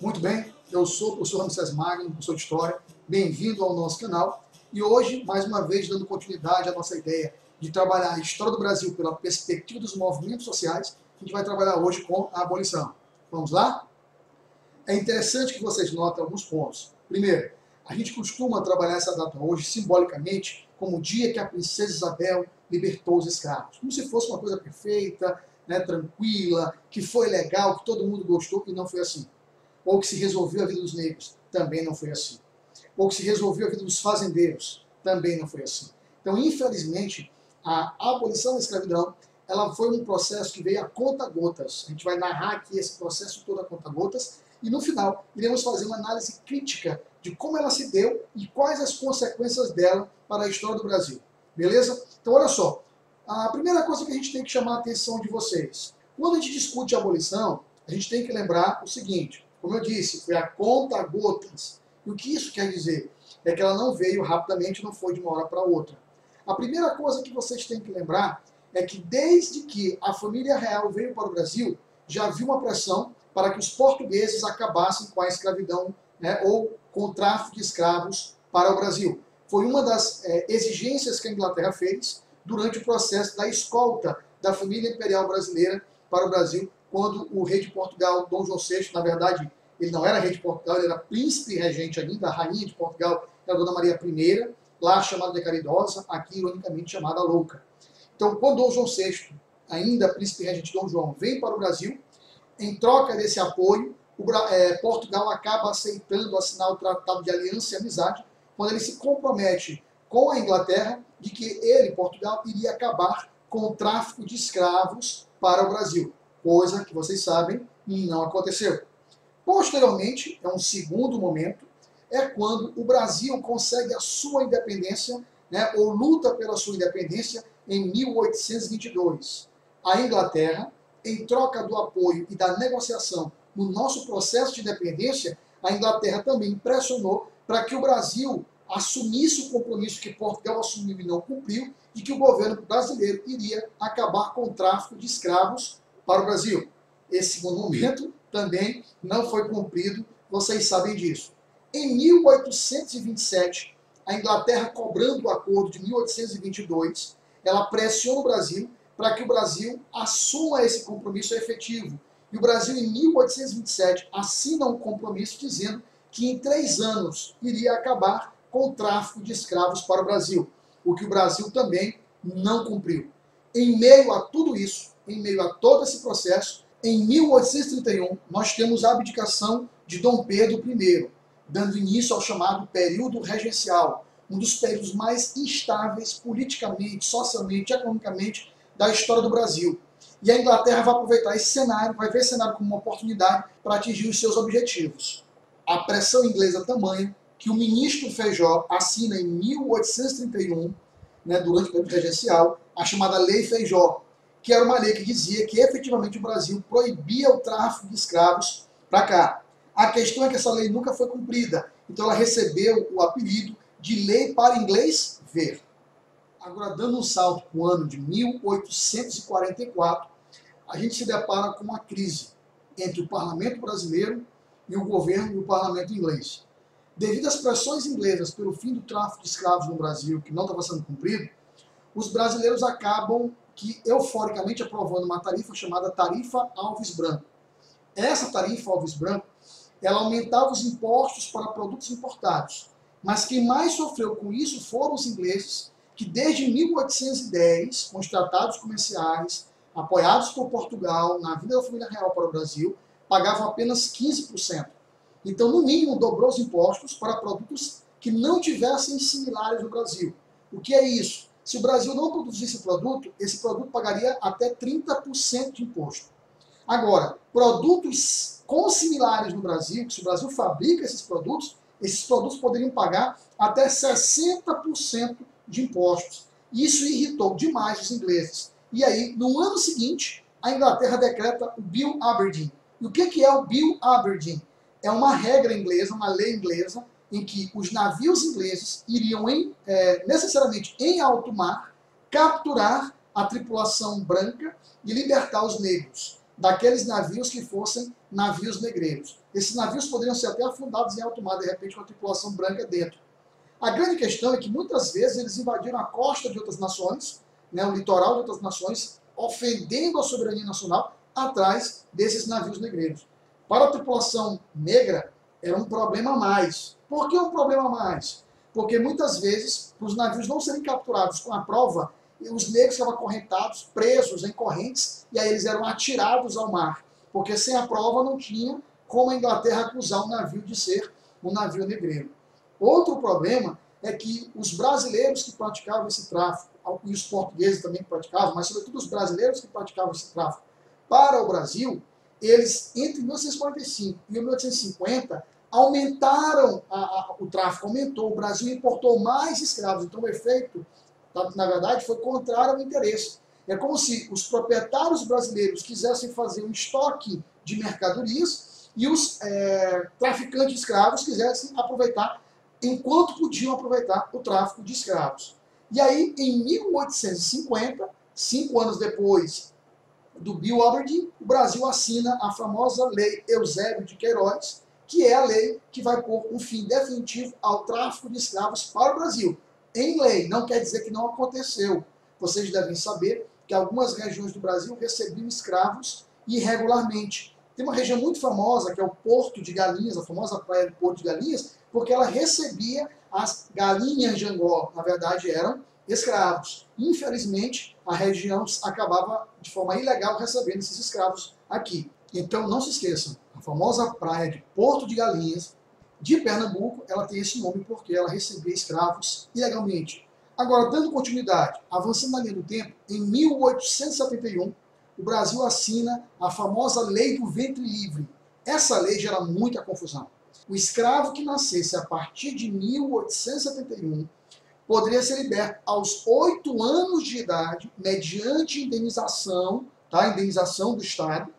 Muito bem, eu sou o professor Ramsés Magno, professor de História, bem-vindo ao nosso canal. E hoje, mais uma vez, dando continuidade à nossa ideia de trabalhar a história do Brasil pela perspectiva dos movimentos sociais, a gente vai trabalhar hoje com a abolição. Vamos lá? É interessante que vocês notem alguns pontos. Primeiro, a gente costuma trabalhar essa data hoje simbolicamente como o dia que a princesa Isabel libertou os escravos. Como se fosse uma coisa perfeita, né, tranquila, que foi legal, que todo mundo gostou, e não foi assim. Ou que se resolveu a vida dos negros, também não foi assim. Ou que se resolveu a vida dos fazendeiros, também não foi assim. Então, infelizmente, a abolição da escravidão, ela foi um processo que veio a conta-gotas. A gente vai narrar aqui esse processo todo a conta-gotas, e no final iremos fazer uma análise crítica de como ela se deu e quais as consequências dela para a história do Brasil. Beleza? Então, olha só. A primeira coisa que a gente tem que chamar a atenção de vocês. Quando a gente discute a abolição, a gente tem que lembrar o seguinte. Como eu disse, foi a conta-gotas. E o que isso quer dizer? É que ela não veio rapidamente, não foi de uma hora para outra. A primeira coisa que vocês têm que lembrar é que desde que a família real veio para o Brasil, já havia uma pressão para que os portugueses acabassem com a escravidão, né, ou com o tráfico de escravos para o Brasil. Foi uma das exigências que a Inglaterra fez durante o processo da escolta da família imperial brasileira para o Brasil, quando o rei de Portugal, Dom João VI, na verdade, ele não era rei de Portugal, ele era príncipe regente ainda, a rainha de Portugal era Dona Maria I, lá chamada de Caridosa, aqui ironicamente chamada Louca. Então, quando Dom João VI, ainda príncipe regente Dom João, vem para o Brasil, em troca desse apoio, Portugal acaba aceitando assinar o Tratado de Aliança e Amizade, quando ele se compromete com a Inglaterra de que ele, Portugal, iria acabar com o tráfico de escravos para o Brasil, coisa que vocês sabem não aconteceu. Posteriormente, é um segundo momento, é quando o Brasil consegue a sua independência, né, ou luta pela sua independência em 1822. A Inglaterra, em troca do apoio e da negociação no nosso processo de independência, a Inglaterra também pressionou para que o Brasil assumisse o compromisso que Portugal assumiu e não cumpriu, de que o governo brasileiro iria acabar com o tráfico de escravos para o Brasil. Esse segundo momento também não foi cumprido, vocês sabem disso. Em 1827, a Inglaterra, cobrando o acordo de 1822, ela pressiona o Brasil para que o Brasil assuma esse compromisso efetivo. E o Brasil, em 1827, assina um compromisso dizendo que em 3 anos iria acabar com o tráfico de escravos para o Brasil, o que o Brasil também não cumpriu. Em meio a tudo isso, em meio a todo esse processo, em 1831, nós temos a abdicação de Dom Pedro I, dando início ao chamado período regencial, um dos períodos mais instáveis politicamente, socialmente, economicamente da história do Brasil. E a Inglaterra vai aproveitar esse cenário, vai ver esse cenário como uma oportunidade para atingir os seus objetivos. A pressão inglesa é tamanha que o ministro Feijó assina em 1831, né, durante o período regencial, a chamada Lei Feijó, que era uma lei que dizia que efetivamente o Brasil proibia o tráfico de escravos para cá. A questão é que essa lei nunca foi cumprida, então ela recebeu o apelido de Lei para Inglês Ver. Agora, dando um salto para o ano de 1844, a gente se depara com uma crise entre o parlamento brasileiro e o governo e o parlamento inglês. Devido às pressões inglesas pelo fim do tráfico de escravos no Brasil, que não estava sendo cumprido, os brasileiros acabam euforicamente aprovando uma tarifa chamada Tarifa Alves Branco. Essa tarifa Alves Branco, ela aumentava os impostos para produtos importados, mas quem mais sofreu com isso foram os ingleses, que desde 1810, com os tratados comerciais, apoiados por Portugal, na vinda da família real para o Brasil, pagavam apenas 15%. Então, no mínimo, dobrou os impostos para produtos que não tivessem similares no Brasil. O que é isso? Se o Brasil não produzisse produto, esse produto pagaria até 30% de imposto. Agora, produtos com similares no Brasil, se o Brasil fabrica esses produtos poderiam pagar até 60% de impostos. Isso irritou demais os ingleses. E aí, no ano seguinte, a Inglaterra decreta o Bill Aberdeen. E o que é o Bill Aberdeen? É uma regra inglesa, uma lei inglesa, em que os navios ingleses iriam necessariamente em alto mar capturar a tripulação branca e libertar os negros daqueles navios que fossem navios negreiros. Esses navios poderiam ser até afundados em alto mar, de repente, com a tripulação branca dentro. A grande questão é que muitas vezes eles invadiram a costa de outras nações, né, o litoral de outras nações, ofendendo a soberania nacional atrás desses navios negreiros. Para a tripulação negra, era um problema a mais. Por que um problema a mais? Porque muitas vezes, para os navios não serem capturados com a prova, os negros estavam acorrentados, presos em correntes, e aí eles eram atirados ao mar. Porque sem a prova não tinha como a Inglaterra acusar um navio de ser um navio negreiro. Outro problema é que os brasileiros que praticavam esse tráfico, e os portugueses também que praticavam, mas sobretudo os brasileiros que praticavam esse tráfico para o Brasil, eles, entre 1945 e 1850, aumentaram o tráfico, aumentou, o Brasil importou mais escravos, então o efeito, na verdade, foi contrário ao interesse. É como se os proprietários brasileiros quisessem fazer um estoque de mercadorias e os traficantes de escravos quisessem aproveitar, enquanto podiam aproveitar o tráfico de escravos. E aí, em 1850, 5 anos depois do Bill Aberdeen, o Brasil assina a famosa Lei Eusébio de Queiroz, que é a lei que vai pôr um fim definitivo ao tráfico de escravos para o Brasil. Em lei, não quer dizer que não aconteceu. Vocês devem saber que algumas regiões do Brasil recebiam escravos irregularmente. Tem uma região muito famosa, que é o Porto de Galinhas, a famosa praia do Porto de Galinhas, porque ela recebia as galinhas de Angó, na verdade eram escravos. Infelizmente, a região acabava de forma ilegal recebendo esses escravos aqui. Então não se esqueçam, a famosa praia de Porto de Galinhas, de Pernambuco, ela tem esse nome porque ela recebia escravos ilegalmente. Agora, dando continuidade, avançando na linha do tempo, em 1871, o Brasil assina a famosa Lei do Ventre Livre. Essa lei gera muita confusão. O escravo que nascesse a partir de 1871 poderia ser liberto aos 8 anos de idade, mediante indenização, tá? Indenização do Estado,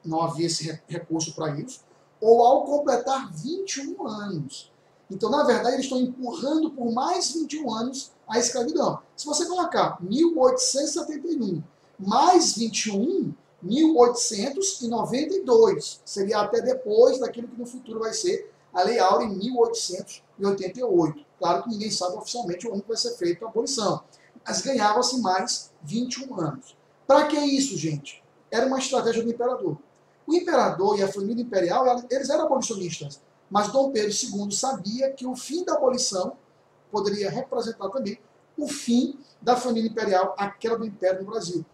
não havia esse recurso para isso, ou ao completar 21 anos. Então, na verdade, eles estão empurrando por mais 21 anos a escravidão. Se você colocar 1871 mais 21, 1892, seria até depois daquilo que no futuro vai ser a Lei Áurea em 1888. Claro que ninguém sabe oficialmente o ano que vai ser feita a abolição, mas ganhava-se mais 21 anos. Para que isso, gente? Era uma estratégia do imperador. O imperador e a família imperial, eles eram abolicionistas, mas Dom Pedro II sabia que o fim da abolição poderia representar também o fim da família imperial, a queda do império no Brasil.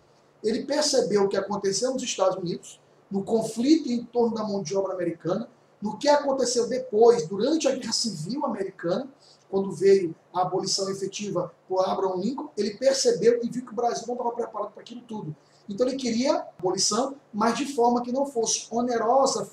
Ele percebeu o que aconteceu nos Estados Unidos, no conflito em torno da mão de obra americana, no que aconteceu depois, durante a Guerra Civil Americana, quando veio a abolição efetiva por Abraham Lincoln, ele percebeu e viu que o Brasil não estava preparado para aquilo tudo. Então ele queria a abolição, mas de forma que não fosse onerosa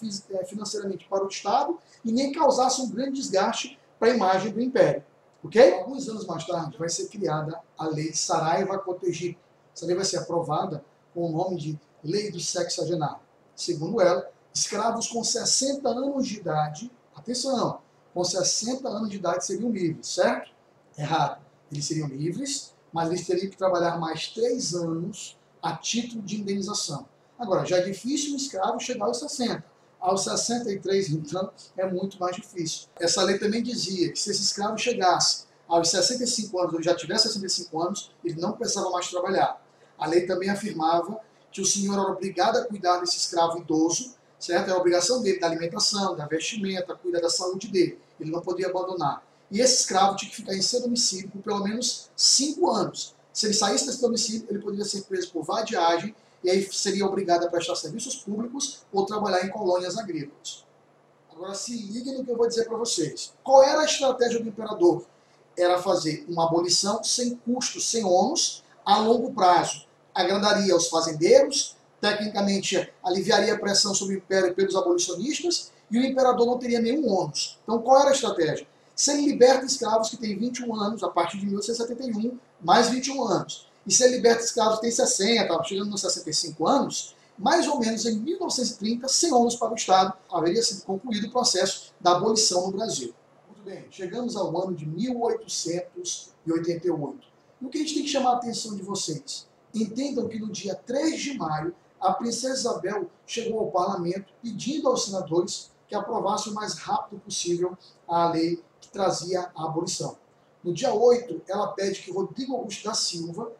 financeiramente para o Estado e nem causasse um grande desgaste para a imagem do Império. Ok? Alguns anos mais tarde vai ser criada a Lei Saraiva-Cotegipe. Essa lei vai ser aprovada com o nome de Lei do Sexagenário. Segundo ela, escravos com 60 anos de idade, atenção, com 60 anos de idade seriam livres, certo? Errado. Eles seriam livres, mas eles teriam que trabalhar mais 3 anos a título de indenização. Agora, já é difícil um escravo chegar aos 60. Aos 63, então, é muito mais difícil. Essa lei também dizia que se esse escravo chegasse aos 65 anos, ou já tivesse 65 anos, ele não precisava mais trabalhar. A lei também afirmava que o senhor era obrigado a cuidar desse escravo idoso, certo? Era a obrigação dele da alimentação, da vestimenta, cuidar da saúde dele. Ele não podia abandonar. E esse escravo tinha que ficar em seu domicílio por pelo menos 5 anos. Se ele saísse desse domicílio, ele poderia ser preso por vadiagem e aí seria obrigado a prestar serviços públicos ou trabalhar em colônias agrícolas. Agora se liguem no que eu vou dizer para vocês. Qual era a estratégia do imperador? Era fazer uma abolição sem custos, sem ônus, a longo prazo. Agradaria os fazendeiros, tecnicamente aliviaria a pressão sobre o império pelos abolicionistas e o imperador não teria nenhum ônus. Então qual era a estratégia? Se ele liberta escravos que têm 21 anos, a partir de 1871, mais 21 anos. E se ele liberta escravos que têm 60, chegando nos 65 anos, mais ou menos em 1930, sem ônus para o Estado, haveria sido concluído o processo da abolição no Brasil. Muito bem, chegamos ao ano de 1888. E o que a gente tem que chamar a atenção de vocês? Entendam que no dia 3 de maio, a princesa Isabel chegou ao parlamento pedindo aos senadores que aprovasse o mais rápido possível a lei que trazia a abolição. No dia 8, ela pede que Rodrigo Augusto da Silva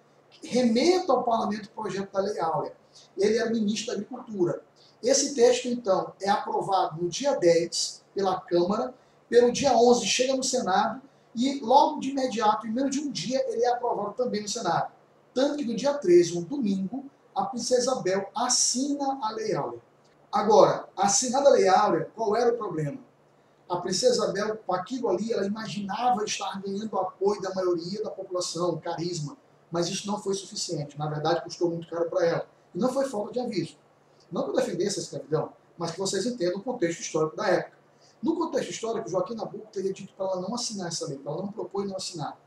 remeta ao parlamento o projeto da Lei Áurea. Ele era ministro da Agricultura. Esse texto, então, é aprovado no dia 10 pela Câmara, pelo dia 11 chega no Senado e logo de imediato, em menos de um dia, ele é aprovado também no Senado. Tanto que no dia 13, um domingo, a princesa Isabel assina a Lei Áurea. Agora, assinada a Lei Áurea, qual era o problema? A princesa Isabel, com aquilo ali, ela imaginava estar ganhando o apoio da maioria da população, carisma, mas isso não foi suficiente. Na verdade, custou muito caro para ela. E não foi falta de aviso. Não que eu defendesse a escravidão, mas que vocês entendam o contexto histórico da época. No contexto histórico, Joaquim Nabuco teria dito para ela não assinar essa lei, para ela não propor e não assinar.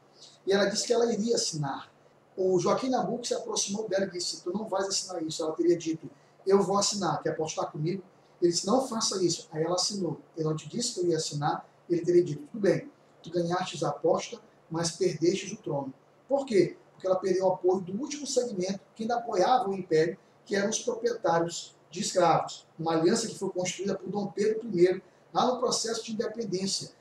E ela disse que ela iria assinar. O Joaquim Nabuco se aproximou dela e disse: tu não vais assinar isso. Ela teria dito: eu vou assinar, quer apostar comigo? Ele disse: não faça isso. Aí ela assinou. Ele não te disse que eu ia assinar. Ele teria dito: tudo bem, tu ganhastes a aposta, mas perdestes o trono. Por quê? Porque ela perdeu o apoio do último segmento que ainda apoiava o Império, que eram os proprietários de escravos. Uma aliança que foi construída por Dom Pedro I, lá no processo de independência.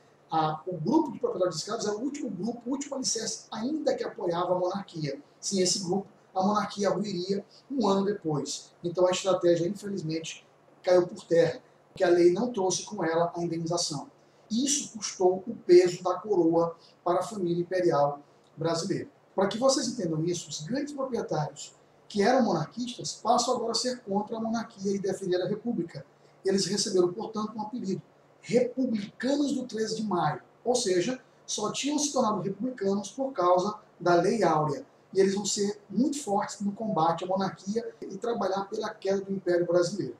O grupo de proprietários de escravos era o último grupo, o último alicerce, ainda que apoiava a monarquia. Sem esse grupo, a monarquia ruiria um ano depois. Então a estratégia, infelizmente, caiu por terra, porque a lei não trouxe com ela a indenização. Isso custou o peso da coroa para a família imperial brasileira. Para que vocês entendam isso, os grandes proprietários que eram monarquistas passam agora a ser contra a monarquia e defender a república. Eles receberam, portanto, um apelido: republicanos do 13 de maio. Ou seja, só tinham se tornado republicanos por causa da Lei Áurea. E eles vão ser muito fortes no combate à monarquia e trabalhar pela queda do Império Brasileiro.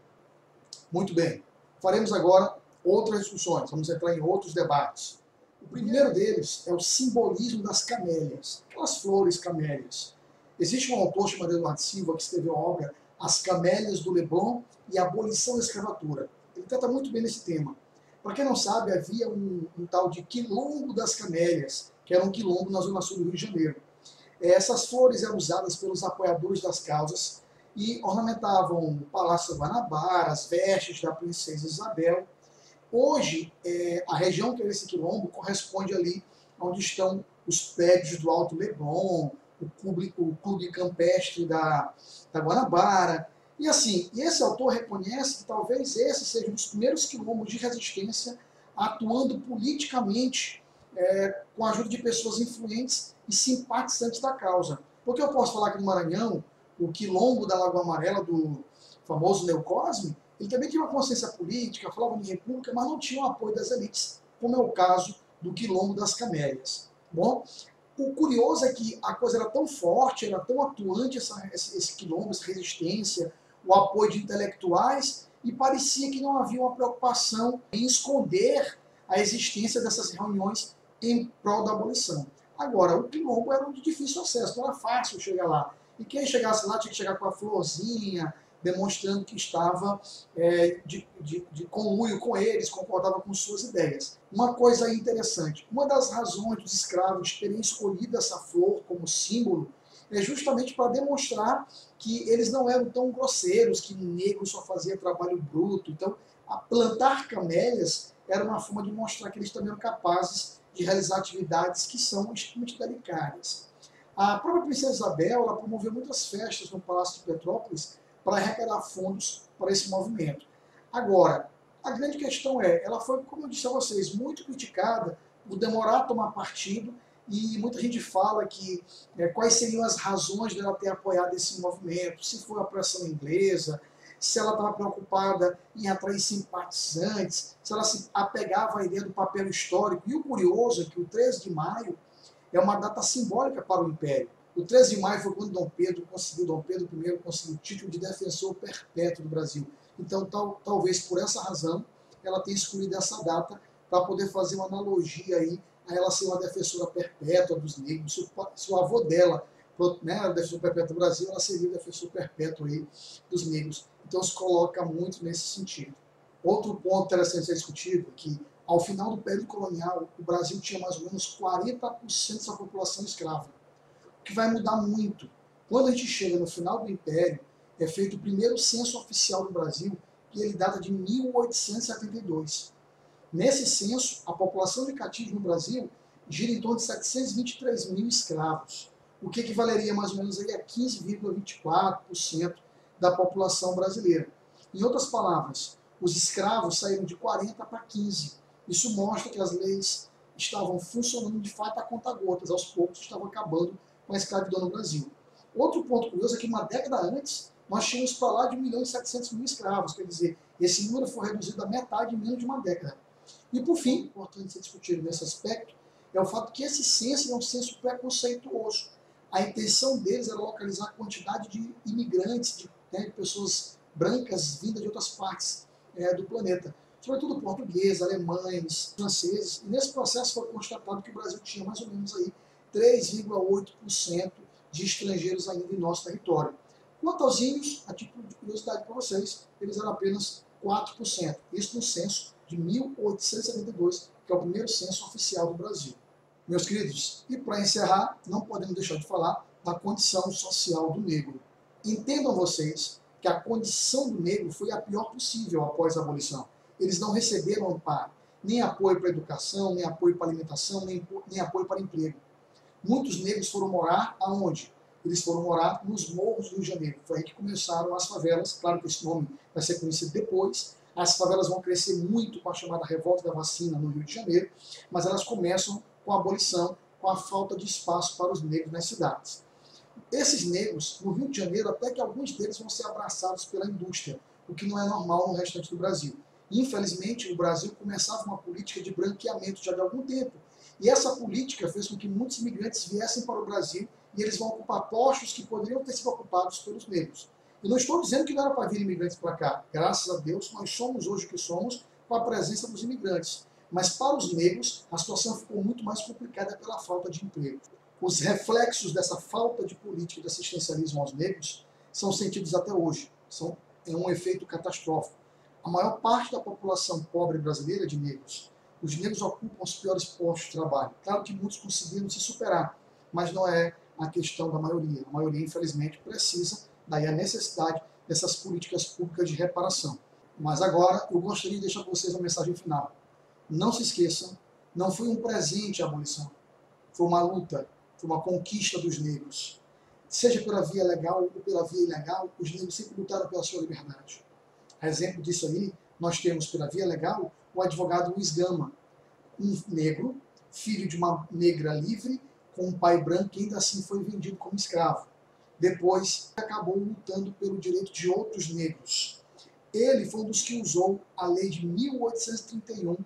Muito bem, faremos agora outras discussões, vamos entrar em outros debates. O primeiro deles é o simbolismo das camélias, aquelas flores camélias. Existe um autor chamado Eduardo Silva que escreveu a obra As Camélias do Leblon e a Abolição da Escravatura. Ele trata muito bem nesse tema. Para quem não sabe, havia um tal de Quilombo das Camélias, que era um quilombo na zona sul do Rio de Janeiro. Essas flores eram usadas pelos apoiadores das causas e ornamentavam o Palácio Guanabara, as vestes da princesa Isabel. Hoje, a região que é esse quilombo corresponde ali onde estão os prédios do Alto Leblon, o clube campestre da Guanabara. E assim, esse autor reconhece que talvez esse seja um dos primeiros quilombos de resistência atuando politicamente com a ajuda de pessoas influentes e simpatizantes da causa. Porque eu posso falar que no Maranhão, o quilombo da Lagoa Amarela, do famoso Neo Cosme, ele também tinha uma consciência política, falava de república, mas não tinha o apoio das elites, como é o caso do quilombo das Camélias. Bom, o curioso é que a coisa era tão forte, era tão atuante esse quilombo, essa resistência, o apoio de intelectuais, e parecia que não havia uma preocupação em esconder a existência dessas reuniões em prol da abolição. Agora, o quilombo era de difícil acesso, não era fácil chegar lá. E quem chegasse lá tinha que chegar com a florzinha, demonstrando que estava de conluio com eles, concordava com suas ideias. Uma coisa interessante, uma das razões dos escravos terem escolhido essa flor como símbolo é justamente para demonstrar que eles não eram tão grosseiros, que negro só fazia trabalho bruto. Então, plantar camélias era uma forma de mostrar que eles também eram capazes de realizar atividades que são extremamente delicadas. A própria princesa Isabel ela promoveu muitas festas no Palácio de Petrópolis para arrecadar fundos para esse movimento. Agora, a grande questão ela foi, como eu disse a vocês, muito criticada por demorar a tomar partido, e muita gente fala que quais seriam as razões dela ter apoiado esse movimento, se foi a pressão inglesa, se ela estava preocupada em atrair simpatizantes, se ela se apegava à ideia do papel histórico. E o curioso é que o 13 de maio é uma data simbólica para o Império. O 13 de maio foi quando Dom Pedro I conseguiu o título de defensor perpétuo do Brasil. Então, talvez por essa razão, ela tenha escolhido essa data para poder fazer uma analogia aí a ela ser uma defensora perpétua dos negros. Se o avô dela era defensor perpétuo do Brasil, ela seria o defensor perpétuo aí dos negros. Então, se coloca muito nesse sentido. Outro ponto interessante a ser discutido é que, ao final do período colonial, o Brasil tinha mais ou menos 40% da população escrava. O que vai mudar muito. Quando a gente chega no final do Império, é feito o primeiro censo oficial do Brasil, e ele data de 1872. Nesse censo, a população de cativos no Brasil gira em torno de 723 mil escravos, o que equivaleria mais ou menos aí a 15,24% da população brasileira. Em outras palavras, os escravos saíram de 40 para 15. Isso mostra que as leis estavam funcionando de fato a conta-gotas, aos poucos estavam acabando com a escravidão no Brasil. Outro ponto curioso é que uma década antes, nós tínhamos para lá de 1.700.000 escravos, quer dizer, esse número foi reduzido à metade em menos de uma década. E por fim, importante ser discutido nesse aspecto, é o fato que esse censo é um censo preconceituoso. A intenção deles era localizar a quantidade de imigrantes, de pessoas brancas vindas de outras partes do planeta, sobretudo portugueses, alemães, franceses, e nesse processo foi constatado que o Brasil tinha mais ou menos aí 3,8% de estrangeiros ainda em nosso território. Quanto aos índios, a título de curiosidade para vocês, eles eram apenas 4%, isso no censo de 1872, que é o primeiro censo oficial do Brasil. Meus queridos, e para encerrar, não podemos deixar de falar da condição social do negro. Entendam vocês que a condição do negro foi a pior possível após a abolição. Eles não receberam amparo, nem apoio para a educação, nem apoio para a alimentação, nem apoio para emprego. Muitos negros foram morar aonde? Eles foram morar nos morros do Rio de Janeiro. Foi aí que começaram as favelas. Claro que esse nome vai ser conhecido depois. As favelas vão crescer muito com a chamada revolta da vacina no Rio de Janeiro, mas elas começam com a abolição, com a falta de espaço para os negros nas cidades. Esses negros, no Rio de Janeiro, até que alguns deles vão ser abraçados pela indústria, o que não é normal no restante do Brasil. Infelizmente, o Brasil começava uma política de branqueamento já de algum tempo. E essa política fez com que muitos imigrantes viessem para o Brasil e eles vão ocupar postos que poderiam ter sido ocupados pelos negros. Eu não estou dizendo que não era para vir imigrantes para cá. Graças a Deus, nós somos hoje o que somos com a presença dos imigrantes. Mas para os negros, a situação ficou muito mais complicada pela falta de emprego. Os reflexos dessa falta de política de assistencialismo aos negros são sentidos até hoje. É um efeito catastrófico. A maior parte da população pobre brasileira é de negros. Os negros ocupam os piores postos de trabalho. Claro que muitos conseguiram se superar, mas não é a questão da maioria. A maioria, infelizmente, precisa, daí a necessidade dessas políticas públicas de reparação. Mas agora, eu gostaria de deixar para vocês uma mensagem final. Não se esqueçam, não foi um presente a abolição. Foi uma luta, foi uma conquista dos negros. Seja pela via legal ou pela via ilegal, os negros sempre lutaram pela sua liberdade. A exemplo disso aí, nós temos pela via legal o advogado Luiz Gama, um negro, filho de uma negra livre, com um pai branco que ainda assim foi vendido como escravo. Depois, acabou lutando pelo direito de outros negros. Ele foi um dos que usou a lei de 1831,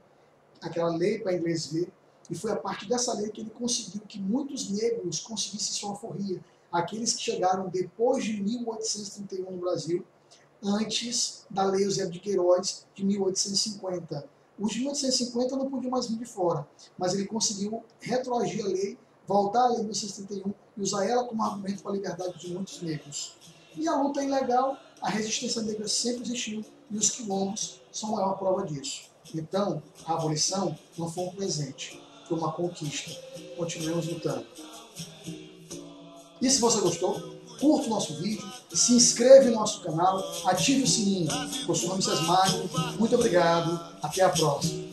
aquela lei para inglês ver, e foi a partir dessa lei que ele conseguiu que muitos negros conseguissem sua alforria, aqueles que chegaram depois de 1831 no Brasil, antes da Lei Eusébio de Queiroz de 1850. Os de 1850 não podiam mais vir de fora, mas ele conseguiu retroagir a lei, voltar à Lei de 1831 e usar ela como argumento para a liberdade de muitos negros. E a luta ilegal, a resistência negra sempre existiu, e os quilombos são a maior prova disso. Então, a abolição não foi um presente, foi uma conquista. Continuemos lutando. E se você gostou, curta o nosso vídeo, se inscreve no nosso canal, ative o sininho. Eu sou o Ramsés Magno, muito obrigado, até a próxima.